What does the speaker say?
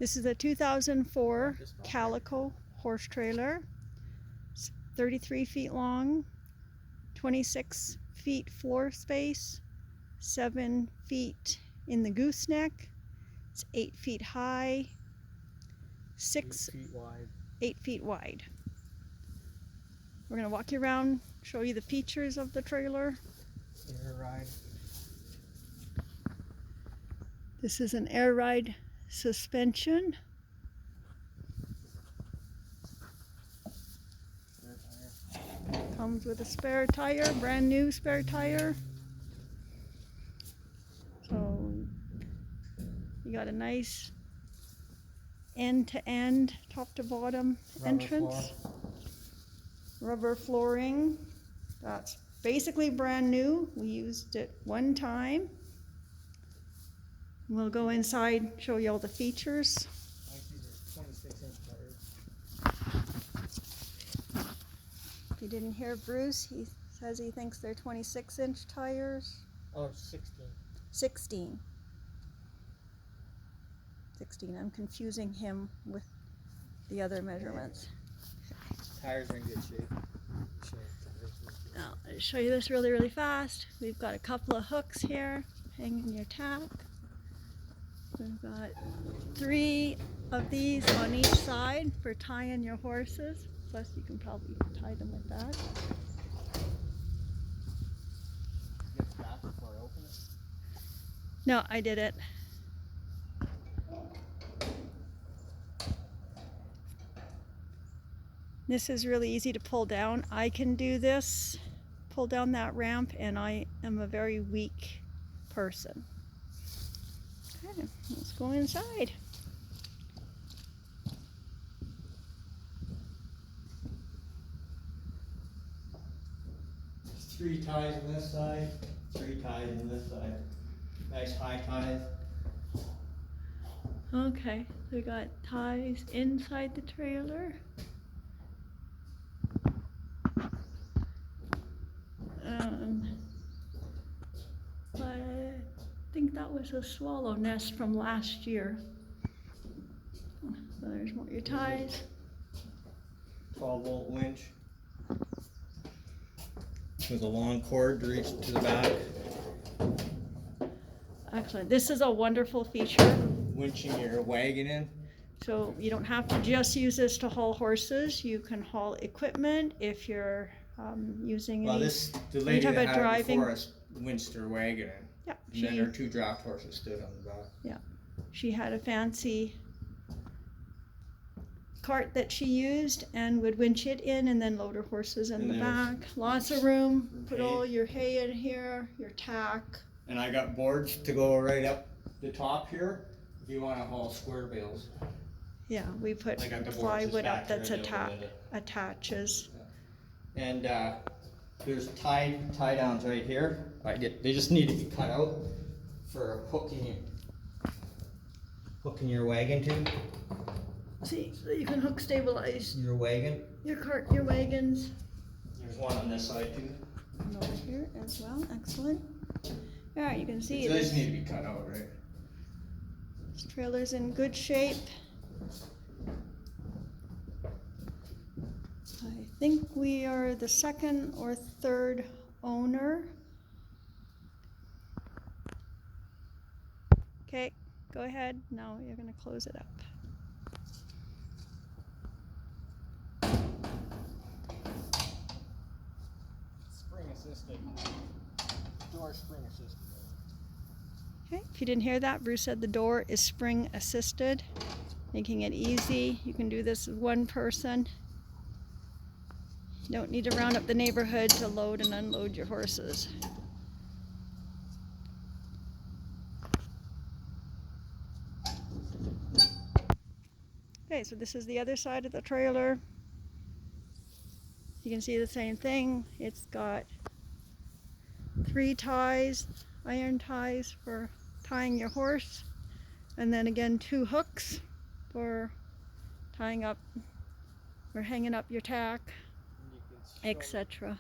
This is a 2004 Calico horse trailer. It's 33 feet long, 26 feet floor space, 7 feet in the gooseneck. It's 8 feet high, 8 feet wide. We're going to walk you around, show you the features of the trailer. Air ride. This is an air ride suspension. Comes with a spare tire, brand new spare tire. So you got a nice end-to-end, top-to-bottom entrance. Rubber flooring. That's basically brand new. We used it one time. We'll go inside, show you all the features. These are 26-inch tires. If you didn't hear Bruce, he says he thinks they're 26-inch tires. Oh, 16. 16. I'm confusing him with the other measurements. Tires are in good shape. Now, I'll show you this really fast. We've got a couple of hooks here hanging your tack. We've got 3 of these on each side for tying your horses. Plus you can probably tie them with that. Get the back before I open it. No, I did it. This is really easy to pull down. I can do this, pull down that ramp, and I am a very weak person. Okay, let's go inside. There's 3 ties on this side, 3 ties on this side. Nice high ties. Okay, so we got ties inside the trailer. I think that was a swallow nest from last year. So there's more your ties. 12-volt winch. With a long cord to reach to the back. Excellent. This is a wonderful feature. Winching your wagon in. So you don't have to just use this to haul horses. You can haul equipment if you're using Well, any the lady type that of had it driving. before us winched her wagon in. Yeah, And then her 2 draft horses stood on the back. Yeah, she had a fancy cart that she used and would winch it in and then load her horses in the back. Lots of room. Put all your hay in here, your tack. And I got boards to go right up the top here if you want to haul square bales. Yeah, we put plywood up that's attaches. Yeah. And there's tie downs right here. They just need to be cut out for hooking your wagon to. See, so you can hook stabilize Your wagon. your cart, your wagons. There's one on this side too. And over here as well. Excellent. All right, you can see They just need to be cut out, right? this trailer's in good shape. I think we are the 2nd or 3rd owner. Okay, go ahead. Now you're going to close it up. Spring assisted. Door spring assisted. Okay, if you didn't hear that, Bruce said the door is spring assisted, making it easy. You can do this with one person. You don't need to round up the neighborhood to load and unload your horses. Okay, so this is the other side of the trailer. You can see the same thing. It's got 3 ties, iron ties for tying your horse, and then again 2 hooks for tying up or hanging up your tack, etc.